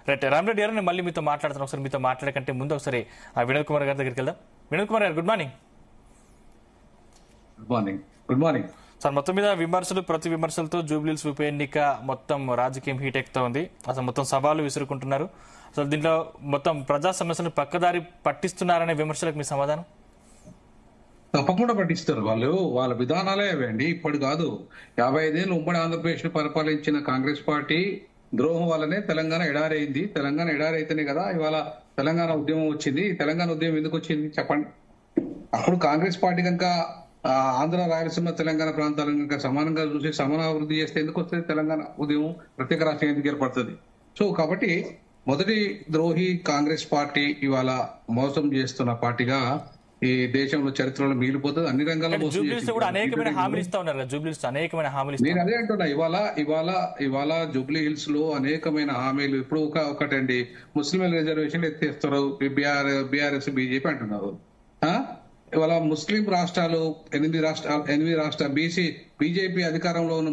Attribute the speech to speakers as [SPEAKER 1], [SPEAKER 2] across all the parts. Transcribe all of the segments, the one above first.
[SPEAKER 1] Right Rama Reddy గారు, నేను మళ్ళీ మీతో మాట్లాడుతాను. ఒకసారి మీతో మాట్లాడకంటే ముందు ఒకసారి వినోద్ కుమార్ గారి దగ్గరికి వెళ్దాం. వినోద్ కుమార్ గారు, good morning.
[SPEAKER 2] Good morning
[SPEAKER 1] sir, మొత్తం మీద విమర్శలు ప్రతి విమర్శలతో జూబ్లీహిల్స్ ఉప ఎన్నిక మొత్తం రాజకీయం హీట్ ఎక్కుతా ఉంది. అసలు మొత్తం సవాలు విసురుకుంటున్నారు. అసలు దీంట్లో మొత్తం ప్రజా సమస్యలను పక్కదారి పట్టిస్తున్నారనే విమర్శలకు మీ సమాధానం?
[SPEAKER 2] తప్పకుండా పట్టిస్తారు. వాళ్ళ విధానాలే అవండి. ఇప్పుడు కాదు, 55 ఏళ్ళు ఉమ్మడి ఆంధ్రప్రదేశ్ ను పరిపాలించిన కాంగ్రెస్ పార్టీ ద్రోహం వల్లనే తెలంగాణ ఎడారైంది. తెలంగాణ ఎడారైతేనే కదా ఇవాళ తెలంగాణ ఉద్యమం వచ్చింది. తెలంగాణ ఉద్యమం ఎందుకు వచ్చింది చెప్పండి? అప్పుడు కాంగ్రెస్ పార్టీ కనుక ఆంధ్ర, రాయలసీమ, తెలంగాణ ప్రాంతాలను కనుక సమానంగా చూసి సమానాభివృద్ధి చేస్తే ఎందుకు వస్తుంది తెలంగాణ ఉద్యమం? ప్రత్యేక రాష్ట్రం ఎందుకు ఏర్పడుతుంది? సో కాబట్టి మొదటి ద్రోహి కాంగ్రెస్ పార్టీ ఇవాళ మోసం చేస్తున్న పార్టీగా ఈ దేశంలో చరిత్రలో మిగిలిపోతుంది. అన్ని రంగాల్లో
[SPEAKER 1] అనేకమైన హామీలు ఇస్తా ఉన్నారు. జూబ్లీహిల్స్ అనేకమైన హామీలు.
[SPEAKER 2] నేను అదే అంటున్నా, ఇవాళ జూబ్లీ హిల్స్ లో అనేకమైన హామీలు. ఇప్పుడు ఒకటండి, ముస్లింల రిజర్వేషన్ ఎత్తేస్తారు బీఆర్ఎస్ బీజేపీ అంటున్నారు. ఇవాళ ముస్లిం రాష్ట్రాలు 8 రాష్ట్రాలు బీజేపీ అధికారంలో ఉన్న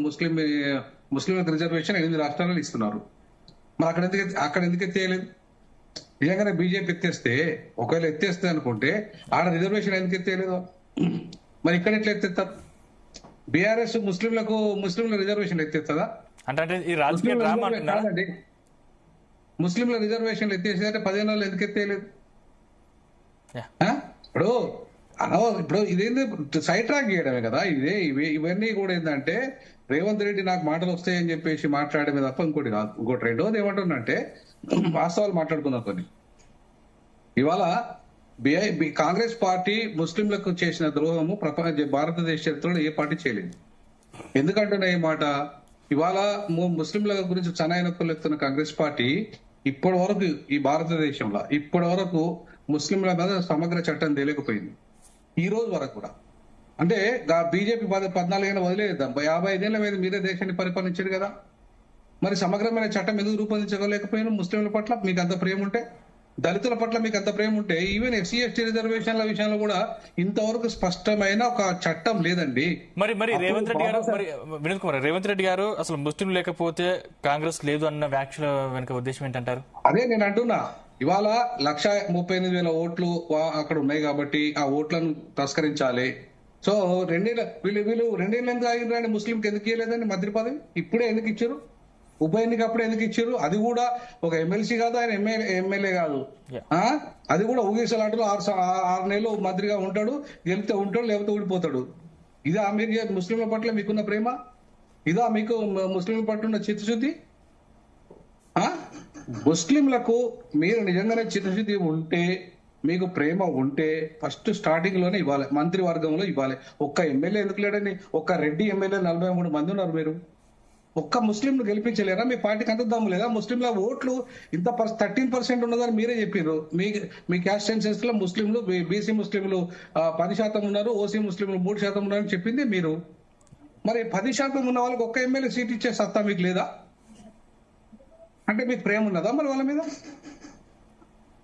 [SPEAKER 2] ముస్లింలకు రిజర్వేషన్ 8 రాష్ట్రాలలో ఇస్తున్నారు. మరి అక్కడ ఎందుకు ఎత్తేయలేదు? నిజంగానే బీజేపీ ఎత్తేస్తే, ఒకవేళ ఎత్తేస్తే అనుకుంటే ఆడ రిజర్వేషన్ ఎందుకు ఎత్తేయలేదు? మరి ఇక్కడ ఎట్లా ఎత్తేస్తారు? బీఆర్ఎస్ ముస్లింల రిజర్వేషన్ ఎత్తేస్తుందా? కాదండి, ముస్లింల రిజర్వేషన్లు ఎత్తేసేదంటే 15 రోజులు ఎందుకు ఎత్తేయలేదు? ఇప్పుడు ఇదేంది సైడ్ ట్రాక్ చేయడమే కదా. ఇవన్నీ కూడా ఏంటంటే రేవంత్ రెడ్డి నాకు మాటలు వస్తాయని చెప్పేసి మాట్లాడమే తప్ప ఇంకోటి కాదు. ఇంకోటి రెండోది ఏమంటుందంటే, వాస్తవాలు మాట్లాడుకుందాం కొన్ని. ఇవాళ కాంగ్రెస్ పార్టీ ముస్లింలకు చేసిన ద్రోహము భారతదేశ చరిత్రలో ఏ పార్టీ చేయలేదు. ఎందుకంటున్నా ఈ మాట? ఇవాళ ముస్లింల గురించి చనాయనొక్కలు ఎత్తున్న కాంగ్రెస్ పార్టీ ఇప్పటి వరకు ఈ భారతదేశంలో ముస్లింల మీద సమగ్ర చట్టం తెలియకపోయింది. ఈ రోజు వరకు కూడా. అంటే బీజేపీ 14 ఏళ్ళ వదిలేద్దాం, 55 ఏళ్ల మీద మీరే దేశాన్ని పరిపాలించారు కదా. మరి సమగ్రమైన చట్టం ఎందుకు రూపొందించలేకపోయినా? ముస్లింల పట్ల మీకు అంత ప్రేమ ఉంటే, దళితుల పట్ల మీకు అంత ప్రేమ ఉంటే, ఈవెన్ ఎస్సీ ఎస్టీ రిజర్వేషన్ల విషయంలో కూడా ఇంతవరకు స్పష్టమైన ఒక చట్టం లేదండి.
[SPEAKER 1] మరి రేవంత్ రెడ్డి గారు, వినోద్ కుమార్, రేవంత్ రెడ్డి గారు అసలు ముస్లిం లేకపోతే కాంగ్రెస్ లేదు అన్న వ్యాఖ్యల వెనుక ఉద్దేశం ఏంటంటారు?
[SPEAKER 2] అదే నేను అంటున్నా. ఇవాళ 1,38,000 ఓట్లు అక్కడ ఉన్నాయి కాబట్టి ఆ ఓట్లను తస్కరించాలి. సో వీళ్ళు 2 ఏళ్ళు ఎందుకు ఆగిరండి? ముస్లింకి ఎందుకు ఇవ్వలేదండి మంత్రి పదవి? ఇప్పుడే ఎందుకు ఇచ్చారు? ఉప ఎన్నిక అప్పుడే ఎందుకు ఇచ్చారు? అది కూడా ఒక ఎమ్మెల్సీ కాదు, ఆయన ఎమ్మెల్యే కాదు. అది కూడా ఊగిసలాటలో 6 నెలలు మంత్రిగా ఉంటాడు, గెలిపితే ఉంటాడు, లేకపోతే ఊడిపోతాడు. ఇదా మీరు ముస్లింల పట్ల మీకున్న ప్రేమ? ఇదా మీకు ముస్లింల పట్ల ఉన్న చిత్తశుద్ధి? ముస్లింలకు మీరు నిజంగానే చిత్తశుద్ధి ఉంటే, మీకు ప్రేమ ఉంటే ఫస్ట్ స్టార్టింగ్ లోనే ఇవ్వాలి, మంత్రివర్గంలో ఇవ్వాలి. ఒక్క ఎమ్మెల్యే ఎందుకు లేడని? ఒక్క రెడ్డి ఎమ్మెల్యే 43 మంది ఉన్నారు. మీరు ఒక్క ముస్లింలు గెలిపించలేరా? మీ పార్టీకి అంత దమ్ము లేదా? ముస్లింల ఓట్లు ఇంత 13% ఉన్నదని మీరే చెప్పారు. మీ క్యాస్ట్ సెన్సెస్ లో ముస్లింలు, బీసీ ముస్లింలు 10% ఉన్నారు, ఓసీ ముస్లింలు 3% ఉన్నారని చెప్పింది మీరు. మరి 10% ఉన్న వాళ్ళకి ఒక్క ఎమ్మెల్యే సీట్ ఇచ్చే సత్తా మీకు లేదా? అంటే మీకు ప్రేమ ఉన్నదా మరి వాళ్ళ మీద?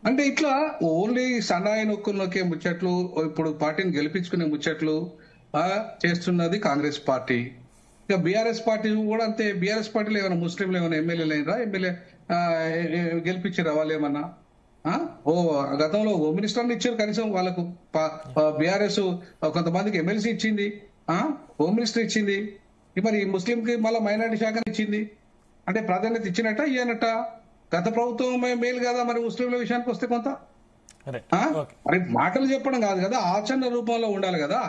[SPEAKER 2] అంటే ఇట్లా ఓన్లీ సన్నాయి నొక్కే ముచ్చట్లు, ఇప్పుడు పార్టీని గెలిపించుకునే ముచ్చట్లు చేస్తున్నది కాంగ్రెస్ పార్టీ. ఇక బీఆర్ఎస్ పార్టీ కూడా అంతే. బీఆర్ఎస్ పార్టీలో ఏమైనా ముస్లింలు ఏమైనా ఎమ్మెల్యేలు అయినరా? ఎమ్మెల్యే గెలిపించారా వాళ్ళు ఏమన్నా? గతంలో హోమ్ మినిస్టర్ని ఇచ్చారు కనీసం వాళ్ళకు. బీఆర్ఎస్ కొంతమందికి ఎమ్మెల్సీ ఇచ్చింది, హోమ్ మినిస్టర్ ఇచ్చింది. మరి ముస్లింకి మళ్ళీ మైనారిటీ శాఖను ఇచ్చింది. అంటే ప్రాధాన్యత ఇచ్చినట్ట ఇయ్యనట్ట? గత ప్రభుత్వం మేలు కదా మరి ముస్లింల విషయానికి వస్తే కొంత. మరి మాటలు చెప్పడం కాదు కదా, ఆచరణ రూపంలో ఉండాలి కదా.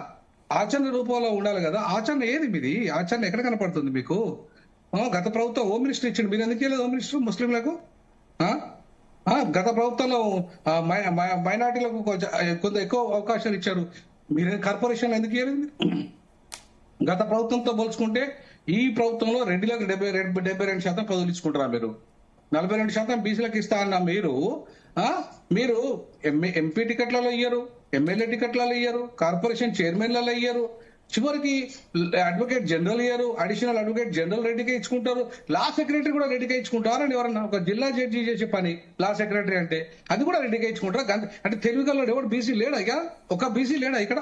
[SPEAKER 2] ఆచరణ ఏది మీది? ఆచరణ ఎక్కడ కనపడుతుంది మీకు? గత ప్రభుత్వం హోమ్ మినిస్టర్ ఇచ్చింది, మీరు ఎందుకు వెళ్ళలేదు హోమ్ మినిస్టర్ ముస్లింలకు? గత ప్రభుత్వంలో మైనార్టీలకు కొంత ఎక్కువ అవకాశాలు ఇచ్చారు, మీరు కార్పొరేషన్ ఎందుకు ఇవ్వలేదు? గత ప్రభుత్వంతో పోల్చుకుంటే ఈ ప్రభుత్వంలో రెడ్డిలకు 72% పదవులు ఇచ్చుకుంటారా మీరు? 42% బీసీలకు ఇస్తా అన్న మీరు ఎంపీ టికెట్లలో ఇయ్యరు, ఎమ్మెల్యే టికెట్లలో ఇయ్యరు, కార్పొరేషన్ చైర్మన్లలో ఇయ్యరు, చివరికి అడ్వకేట్ జనరల్ ఇయ్యరు, అడిషనల్ అడ్వకేట్ జనరల్ రెడ్డికే ఇచ్చుకుంటారు, లా సెక్రటరీ కూడా రెడ్డికే ఇచ్చుకుంటారని ఎవరన్నా? ఒక జిల్లా జడ్జి చేసే పని లా సెక్రటరీ అంటే, అది కూడా రెడ్డికే ఇచ్చుకుంటారా? అంటే తెలివిగల్లో ఎవరు బీసీ లేడా? ఇక ఒక బీసీ లేడా ఇక్కడ?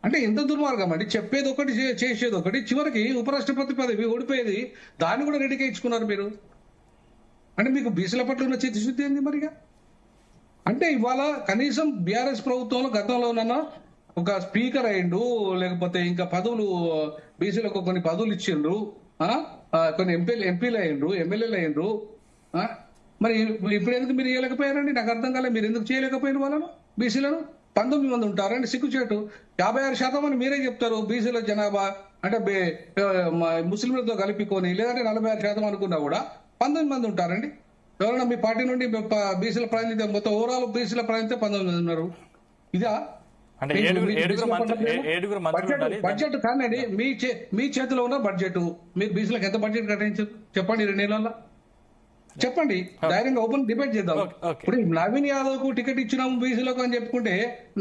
[SPEAKER 2] అంటే ఎంత దుర్మార్గం అండి. చెప్పేది ఒకటి, చేసేది ఒకటి, చివరికి ఉపరాష్ట్రపతి పదవి ఓడిపోయేది దాన్ని కూడా రెడ్డికే ఇచ్చుకున్నారు మీరు. అంటే మీకు బీసీల పట్ల ఉన్న చిత్తశుద్ధి ఏంది మరిగా? అంటే ఇవాళ కనీసం బీఆర్ఎస్ ప్రభుత్వంలో గతంలోనన్నా ఒక స్పీకర్ అయిండు, లేకపోతే ఇంకా పదవులు బీసీలకు కొన్ని పదవులు ఇచ్చిండ్రు, కొన్ని ఎంపీలు అయ్యిండ్రు, ఎమ్మెల్యేలు అయ్యిండ్రు. మరి ఇప్పుడు ఎందుకు మీరు చేయలేకపోయారండి? నాకు అర్థం కాలేదు. మీరు ఎందుకు చేయలేకపోయిన వాళ్ళను బీసీలను? 19 మంది ఉంటారండి, సిగ్గుచేటు. 56% అని మీరే చెప్తారు బీసీల జనాభా అంటే ముస్లింలతో కలుపుకొని, లేదంటే 46% అనుకున్నా కూడా 19 మంది ఉంటారండి. ఎవరైనా మీ పార్టీ నుండి బీసీల ప్రాతినిధ్యం మొత్తం ఓవరాల్ బీసీల ప్రాతినిధ్యం 19 మంది ఉన్నారు. ఇదా బడ్జెట్ కాదండి? మీ చేతిలో ఉన్న బడ్జెట్, మీరు బీసీలకు ఎంత బడ్జెట్ కేటాయించారు చెప్పండి 2 నెలల్లో? చెప్పండి, ధైర్యంగా ఓపెన్ డిబేట్ చేద్దాం. ఇప్పుడు నవీన్ యాదవ్ కు టికెట్ ఇచ్చినాము బీసీలకు అని చెప్పుకుంటే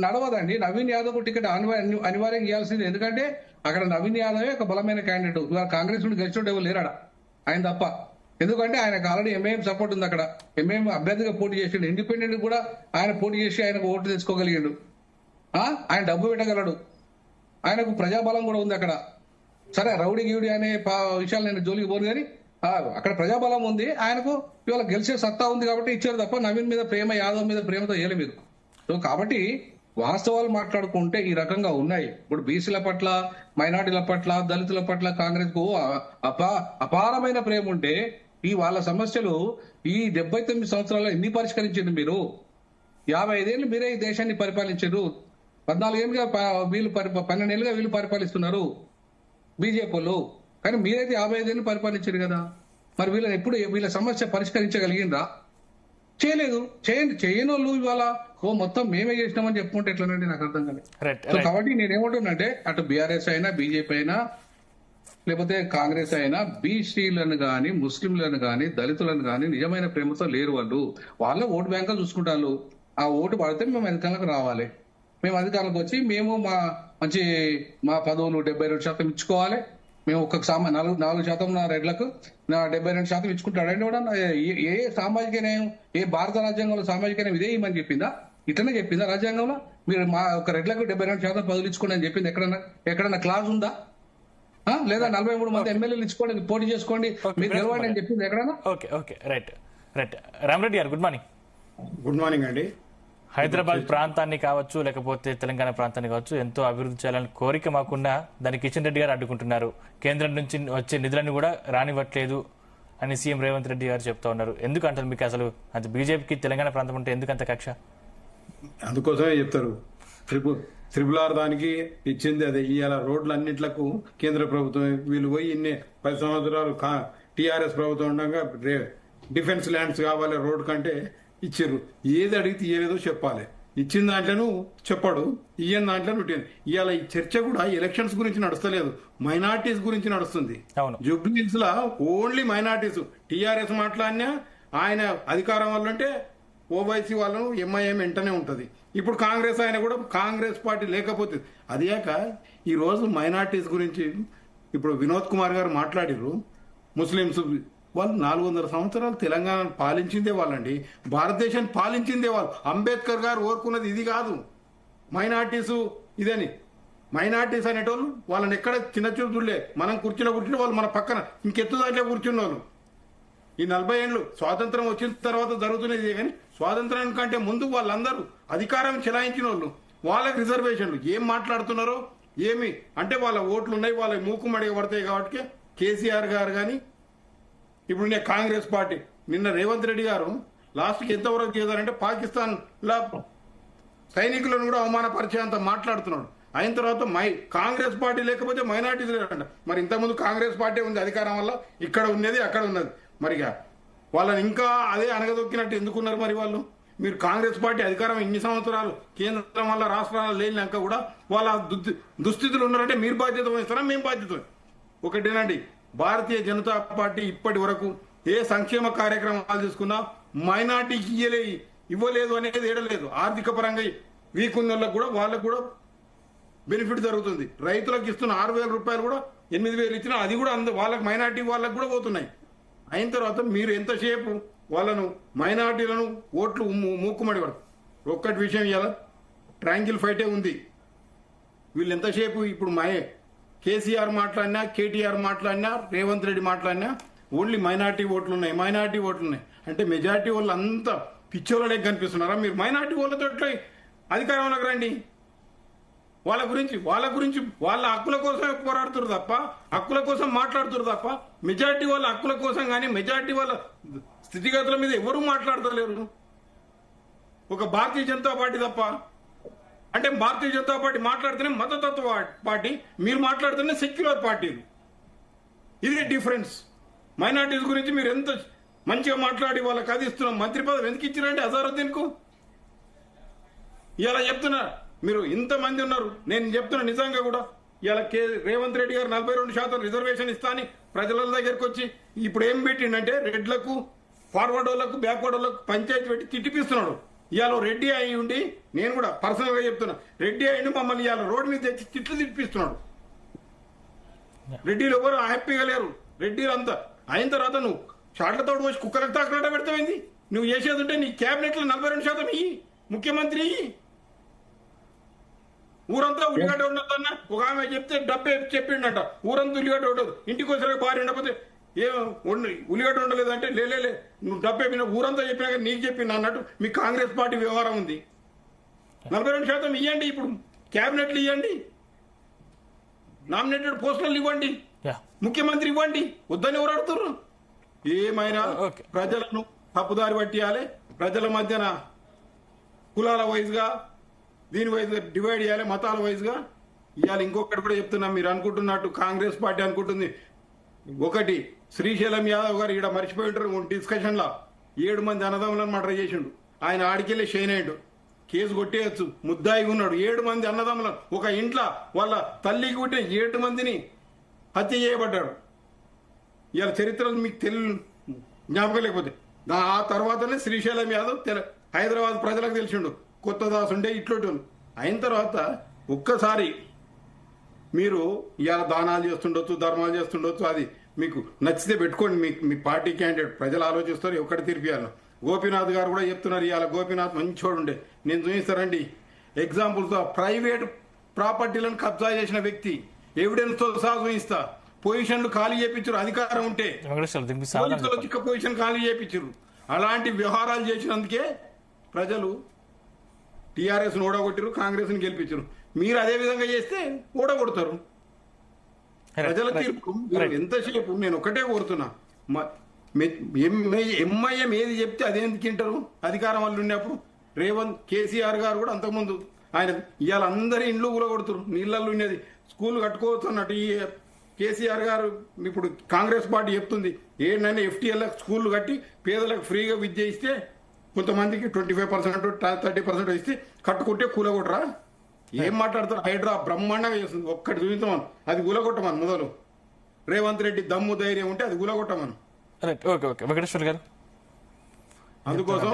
[SPEAKER 2] నడవదండి. నవీన్ యాదవ్ కు టికెట్ అనివార్యంగా ఇవ్వాల్సింది. ఎందుకంటే అక్కడ నవీన్ యాదవ్ ఒక బలమైన క్యాండిడేట్. ఇవాళ కాంగ్రెస్ నుండి గెలిచిన ఎవరు లేరాడ ఆయన తప్ప. ఎందుకంటే ఆయనకు ఆల్రెడీ ఎంఐఎం సపోర్ట్ ఉంది. అక్కడ ఎంఐఎం అభ్యర్థిగా పోటీ చేసిండు. ఇండిపెండెంట్ కూడా ఆయన పోటీ చేసి ఆయనకు ఓటు తెచ్చుకోగలిగాడు. ఆయన డబ్బు పెట్టగలడు. ఆయనకు ప్రజాబలం కూడా ఉంది అక్కడ. సరే, రౌడీ గీవుడి అనే విషయాలు నేను జోలికి పోను, కానీ అక్కడ ప్రజాబలం ఉంది. ఆయనకు ఇవాళ గెలిచే సత్తా ఉంది కాబట్టి ఇచ్చారు తప్ప నవీన్ మీద ప్రేమ, యాదవ్ మీద ప్రేమతో వేయలే మీరు. సో కాబట్టి వాస్తవాలు మాట్లాడుకుంటే ఈ రకంగా ఉన్నాయి. ఇప్పుడు బీసీల పట్ల, మైనార్టీల పట్ల, దళితుల పట్ల కాంగ్రెస్ కు అపారమైన ప్రేమ ఉంటే ఈ వాళ్ళ సమస్యలు ఈ 79 సంవత్సరాల్లో ఎన్ని పరిష్కరించింది మీరు? 55 ఏళ్ళు మీరే ఈ దేశాన్ని పరిపాలించారు. 14 ఏళ్ళుగా వీళ్ళు 12 ఏళ్ళుగా వీళ్ళు పరిపాలిస్తున్నారు బీజేపీ వాళ్ళు. కానీ మీరైతే 55 ఏళ్ళు పరిపాలించారు కదా. మరి వీళ్ళని ఎప్పుడు వీళ్ళ సమస్య పరిష్కరించగలిగిందా? చేయలేదు. చేయని వాళ్ళు ఇవాళ మొత్తం మేమే చేసినామని చెప్పుకుంటే ఎట్లనండి? నాకు అర్థం కాలేదు. సో కాబట్టి నేనేమంటున్నానంటే అటు బీఆర్ఎస్ అయినా, బీజేపీ అయినా, లేకపోతే కాంగ్రెస్ అయినా బీసీలను గాని, ముస్లింలను గాని, దళితులను గాని నిజమైన ప్రేమతో లేరు. వాళ్ళ ఓటు బ్యాంక్ చూసుకుంటారు. ఆ ఓటు పడితే మేము అధికారంలోకి రావాలి. మేము అధికారంలోకి వచ్చి మేము మా పదవులు 72% ఇచ్చుకోవాలి. మేము ఒక్కొక్క 4% నా రెడ్లకు 72% ఇచ్చుకుంటాడండి. కూడా ఏ సామాజిక న్యాయం, ఏ భారత రాజ్యాంగంలో సామాజిక న్యాయం ఇదే ఇమని చెప్పిందా? ఇట్లనే చెప్పిందా రాజ్యాంగంలో? మీరు మా ఒక రెడ్లకు 72% పదవులు ఇచ్చుకోండి అని చెప్పింది ఎక్కడన్నా క్లాజ్ ఉందా? లేదా 43 మంది ఎమ్మెల్యేలు ఇచ్చుకోండి, పోటీ చేసుకోండి, మీరు గెలవండి అని చెప్పింది ఎక్కడన్నా?
[SPEAKER 1] రైట్. రామరెడ్డి గారు, గుడ్ మార్నింగ్.
[SPEAKER 3] గుడ్ మార్నింగ్ అండి.
[SPEAKER 1] హైదరాబాద్ ప్రాంతాన్ని కావచ్చు, లేకపోతే తెలంగాణ ప్రాంతాన్ని కావచ్చు, ఎంతో అభివృద్ధి చేయాలని కోరిక మాకున్నా దాన్ని కిషన్ రెడ్డి గారు అడ్డుకుంటున్నారు. కేంద్రం నుంచి వచ్చే నిధులను కూడా రానివ్వట్లేదు అని సీఎం రేవంత్ రెడ్డి గారు చెప్తా ఉన్నారు. ఎందుకంటారు మీకు అసలు అది బీజేపీకి తెలంగాణ ప్రాంతం అంటే ఎందుకంత కక్ష?
[SPEAKER 3] అందుకోసమే చెప్తారు త్రిపుల్ ఆర్ దానికి ఇచ్చింది అదే. ఇవాళ రోడ్లు అన్నింటిలకు కేంద్ర ప్రభుత్వం వీళ్ళు పోయి 10 సంవత్సరాలు టీఆర్ఎస్ ప్రభుత్వం ఉండగా డిఫెన్స్ ల్యాండ్స్ కావాలి రోడ్ కంటే ఇచ్చిర్రు. ఏది అడిగితే ఏదో చెప్పాలి. ఇచ్చిన దాంట్లోనూ చెప్పాడు, ఇయ్యని దాంట్లో ఇవాళ ఈ చర్చ కూడా ఎలక్షన్స్ గురించి నడుస్తలేదు, మైనార్టీస్ గురించి నడుస్తుంది. జూబ్లీహిల్స్ లా ఓన్లీ మైనార్టీస్. టీఆర్ఎస్ మాట్లాడినా ఆయన అధికారం వల్ల అంటే ఓవైసీ వాళ్ళను ఎంఐఎం వెంటనే ఉంటుంది. ఇప్పుడు కాంగ్రెస్ ఆయన కూడా కాంగ్రెస్ పార్టీ లేకపోతే అదియాక ఈ రోజు మైనార్టీస్ గురించి ఇప్పుడు వినోద్ కుమార్ గారు మాట్లాడిర్రు. ముస్లింస్ వాళ్ళు 400 సంవత్సరాలు తెలంగాణ పాలించిందే వాళ్ళండి, భారతదేశాన్ని పాలించిందే వాళ్ళు. అంబేద్కర్ గారు కోరుకున్నది ఇది కాదు, మైనార్టీసు ఇదని. మైనార్టీస్ అనేటోళ్ళు వాళ్ళని ఎక్కడ చిన్న చూడులే, మనం కూర్చున్న వాళ్ళు మన పక్కన ఇంకెత్తు దాంట్లో కూర్చున్న వాళ్ళు. ఈ 40 ఏళ్ళు స్వాతంత్రం వచ్చిన తర్వాత జరుగుతున్నది. కానీ స్వాతంత్రం కంటే ముందు వాళ్ళందరూ అధికారం చెలాయించిన వాళ్ళు, వాళ్ళకి రిజర్వేషన్లు. ఏం మాట్లాడుతున్నారో ఏమి అంటే వాళ్ళ ఓట్లు ఉన్నాయి, వాళ్ళ మూకుమడిగా పడతాయి. కాబట్టి కేసీఆర్ గారు కానీ ఇప్పుడు కాంగ్రెస్ పార్టీ నిన్న రేవంత్ రెడ్డి గారు లాస్ట్కి ఎంతవరకు చేశారంటే పాకిస్తాన్ లా సైనికులను కూడా అవమానపరిచేంత మాట్లాడుతున్నాడు. అయిన తర్వాత కాంగ్రెస్ పార్టీ లేకపోతే మైనార్టీస్ లేదంట. మరి ఇంతకుముందు కాంగ్రెస్ పార్టీ ఉంది అధికారం వల్ల, ఇక్కడ ఉన్నది అక్కడ ఉన్నది. మరిగా వాళ్ళని ఇంకా అదే అనగదొక్కినట్టు ఎందుకున్నారు మరి వాళ్ళు? మీరు కాంగ్రెస్ పార్టీ అధికారం ఇన్ని సంవత్సరాలు కేంద్రం వల్ల రాష్ట్రాలు లేనినాక కూడా వాళ్ళ దుస్థితులు ఉన్నారంటే మీరు బాధ్యత వహిస్తారా, మేము బాధ్యత? ఒకటేనండి, భారతీయ జనతా పార్టీ ఇప్పటి వరకు ఏ సంక్షేమ కార్యక్రమాలు తీసుకున్నా మైనార్టీకి ఇవ్వలేదు అనేది ఏడలేదు. ఆర్థిక పరంగా వీక్ ఉన్న వాళ్ళకు కూడా బెనిఫిట్ జరుగుతుంది. రైతులకు ఇస్తున్న 6,000 రూపాయలు కూడా 8,000 ఇచ్చినా అది కూడా వాళ్ళకి మైనార్టీ వాళ్ళకు కూడా పోతున్నాయి. అయిన తర్వాత మీరు ఎంతసేపు వాళ్ళను మైనార్టీలను ఓట్లు మూకుమడి పడతారు. ఒక్కటి విషయం ఇవాళ ట్రయాంగిల్ ఫైటే ఉంది. వీళ్ళు ఎంతసేపు ఇప్పుడు కేసీఆర్ మాట్లాడినా, కేటీఆర్ మాట్లాడినా, రేవంత్ రెడ్డి మాట్లాడినా ఓన్లీ మైనార్టీ ఓట్లు ఉన్నాయి. అంటే మెజారిటీ వాళ్ళు అంతా పిచ్చోళ్ళే కనిపిస్తున్నారా? మీరు మైనార్టీ వాళ్ళతో ఎట్లా అధికారంలోకి రండి. వాళ్ళ గురించి వాళ్ళ హక్కుల కోసమే పోరాడుతున్నారు తప్ప, హక్కుల కోసం మాట్లాడుతున్నారు తప్ప, మెజారిటీ వాళ్ళ హక్కుల కోసం కానీ మెజారిటీ వాళ్ళ స్థితిగతుల మీద ఎవరూ మాట్లాడతలేరు. ఒక భారతీయ జనతా పార్టీ తప్ప. అంటే భారతీయ జనతా పార్టీ మాట్లాడితేనే మతతత్వ పార్టీ, మీరు మాట్లాడితేనే సెక్యులర్ పార్టీలు. ఇదే డిఫరెన్స్. మైనార్టీస్ గురించి మీరు ఎంత మంచిగా మాట్లాడి వాళ్ళకి అది ఇస్తున్నాం. మంత్రి పదవి ఎందుకు ఇచ్చిరండి అజారుద్దీన్ కు? ఇలా చెప్తున్నా, మీరు ఇంతమంది ఉన్నారు, నేను చెప్తున్నా నిజంగా కూడా ఇలా రేవంత్ రెడ్డి గారు 42% రిజర్వేషన్ ఇస్తా అని ప్రజల దగ్గరికి వచ్చి ఇప్పుడు ఏం పెట్టిండంటే రెడ్లకు, ఫార్వర్డ్ వాళ్ళకు, బ్యాక్వర్డ్ వాళ్ళకు పంచాయతీ పెట్టి తిట్టిపిస్తున్నాడు. ఇవాళ రెడ్డి అయి ఉండి, నేను కూడా పర్సనల్ గా చెప్తున్నా, రెడ్డి అయ్యి మమ్మల్ని ఇవాళ రోడ్డు మీద తెచ్చి తిట్లు తిట్టిపిస్తున్నాడు. రెడ్డిలు ఎవరు హ్యాపీగా లేరు. రెడ్డిలు అంతా అయిన తర్వాత నువ్వు షాట్లతో వచ్చి కుక్కలకు తాకలాట పెడతామైంది. నువ్వు చేసేది ఉంటే నీ క్యాబినెట్ లో 42% ఇయ్యి, ముఖ్యమంత్రి ఇయ్యి. ఊరంతా ఉల్లిగడ్డ ఉండొద్దన్న ఒక ఆమె చెప్తే డబ్బే చెప్పిండట. ఊరంతా ఉల్లిగడ్డ ఉండదు, ఇంటికి వచ్చాక భార్య ఉండకపోతే ఏం ఉల్లిగడ్డ ఉండలేదంటే లేలే నువ్వు డబ్బే ఊరంతా చెప్పినాక నీకు చెప్పింది అన్నట్టు మీ కాంగ్రెస్ పార్టీ వ్యవహారం ఉంది. 42% ఇవ్వండి, ఇప్పుడు క్యాబినెట్లు ఇవ్వండి, నామినేటెడ్ పోస్టులు ఇవ్వండి, ముఖ్యమంత్రి ఇవ్వండి. వద్దని ఎవరు అడుగుతారు? ఏమైనా ప్రజలను తప్పుదారి పట్టియాలి, ప్రజల మధ్యన కులాల వైజ్ గా దీని వైజ్ గా డివైడ్ చేయాలి, మతాల వైజ్ గా ఇవాళ. ఇంకొకటి కూడా చెప్తున్నా, మీరు అనుకుంటున్నట్టు కాంగ్రెస్ పార్టీ అనుకుంటుంది ఒకటి. శ్రీశైలం యాదవ్ గారు ఇక్కడ మర్చిపోయి ఉంటారు డిస్కషన్ లా 7 మంది అన్నదమ్ములను మర్డర్ చేసిండు. ఆయన ఆడికెళ్ళి షైన్ అయ్యాడు, కేసు కొట్టేయచ్చు, ముద్దాయి ఉన్నాడు. 7 మంది అన్నదమ్ములను ఒక ఇంట్లో వాళ్ళ తల్లికి పుట్టిన 7 మందిని హత్య చేయబడ్డాడు. ఇవాళ చరిత్రలు మీకు జ్ఞాపకం లేకపోతే ఆ తర్వాతనే శ్రీశైలం యాదవ్ హైదరాబాద్ ప్రజలకు తెలిసిండు. కొత్త దాసు ఉండే ఇట్లోటి అయిన తర్వాత ఒక్కసారి మీరు ఇవాళ దానాలు చేస్తుండొచ్చు, ధర్మాలు చేస్తుండొచ్చు, అది మీకు నచ్చితే పెట్టుకోండి. మీ పార్టీ క్యాండిడేట్ ప్రజలు ఆలోచిస్తారు ఎక్కడి తీర్పియాలి. గోపీనాథ్ గారు కూడా చెప్తున్నారు. ఇవాళ గోపీనాథ్ మంచోడు ఉండే, నేను చూపిస్తారండి ఎగ్జాంపుల్తో. ప్రైవేట్ ప్రాపర్టీలను కబ్జా చేసిన వ్యక్తి, ఎవిడెన్స్ తో సహా చూపిస్తా. పొజిషన్లు ఖాళీ చేయించారు, అధికారం ఉంటే పొజిషన్ ఖాళీ చేయించారు. అలాంటి వ్యవహారాలు చేసినందుకే ప్రజలు టీఆర్ఎస్ ఓడగొట్టారు, కాంగ్రెస్ ని గెలిపించారు. మీరు అదే విధంగా చేస్తే ఓడగొడతారు. ప్రజల తీర్పు ఎంతసేపు నేను ఒకటే కోరుతున్నా, ఎంఐఎం ఏది చెప్తే అదేందుకు తింటారు అధికారం వాళ్ళు ఉన్నప్పుడు. కేసీఆర్ గారు కూడా అంతకుముందు ఆయన ఇవాళ అందరి ఇండ్లు కూలగొడుతారు, నీళ్ళల్లో ఉన్నది స్కూల్ కట్టుకోవచ్చు అన్నట్టు. ఈ కేసీఆర్ గారు ఇప్పుడు కాంగ్రెస్ పార్టీ చెప్తుంది ఏంటంటే FTL స్కూళ్లు కట్టి పేదలకు ఫ్రీగా విద్య ఇస్తే కొంతమందికి 25%, 30% ఇస్తే కట్టుకుంటే కూలగొట్టరా? ఏం మాట్లాడతారు? హైడ్రా బ్రహ్మాండంగా చేస్తుంది. ఒక్కటి చూపించమను, అది కూలగొట్టమను. మొదలు రేవంత్ రెడ్డి దమ్ము ధైర్యం ఉంటే అది కూలగొట్టమను.
[SPEAKER 1] వెంకటేశ్వర్ గారు,
[SPEAKER 3] అందుకోసం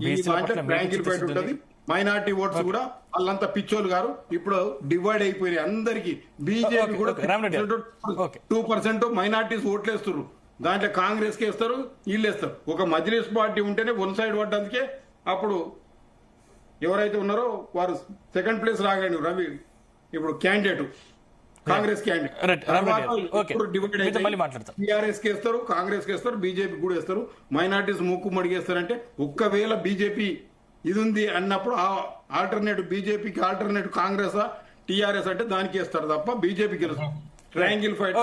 [SPEAKER 3] ఈ దాంట్లో బ్రాంకిల్ బయట ఉంటుంది. మైనార్టీ ఓట్స్ కూడా వాళ్ళంతా పిచ్చోలు గారు ఇప్పుడు డివైడ్ అయిపోయినాయి అందరికి. బీజేపీ కూడా 2% మైనార్టీస్ ఓట్లేస్తారు. దాంట్లో కాంగ్రెస్ కి వేస్తారు, వీళ్ళు వేస్తారు. ఒక మజ్లిస్ పార్టీ ఉంటేనే 1 సైడ్ పడ్డందుకే అప్పుడు ఎవరైతే ఉన్నారో వారు 2nd ప్లేస్ రాగాడు రవి. ఇప్పుడు క్యాండిడేట్ కాంగ్రెస్ క్యాండిడేట్ టీఆర్ఎస్ కి వేస్తారు, కాంగ్రెస్ కి వేస్తారు, బీజేపీ కూడా వేస్తారు. మైనార్టీస్ మూకు మడిగేస్తారంటే ఒకవేళ బీజేపీ ఇది ఉంది అన్నప్పుడు ఆల్టర్నేటివ్ బీజేపీకి ఆల్టర్నేటివ్ కాంగ్రెస్ టీఆర్ఎస్ అంటే దానికి వేస్తారు తప్ప బీజేపీ గెలుస్తారు. Triangle fight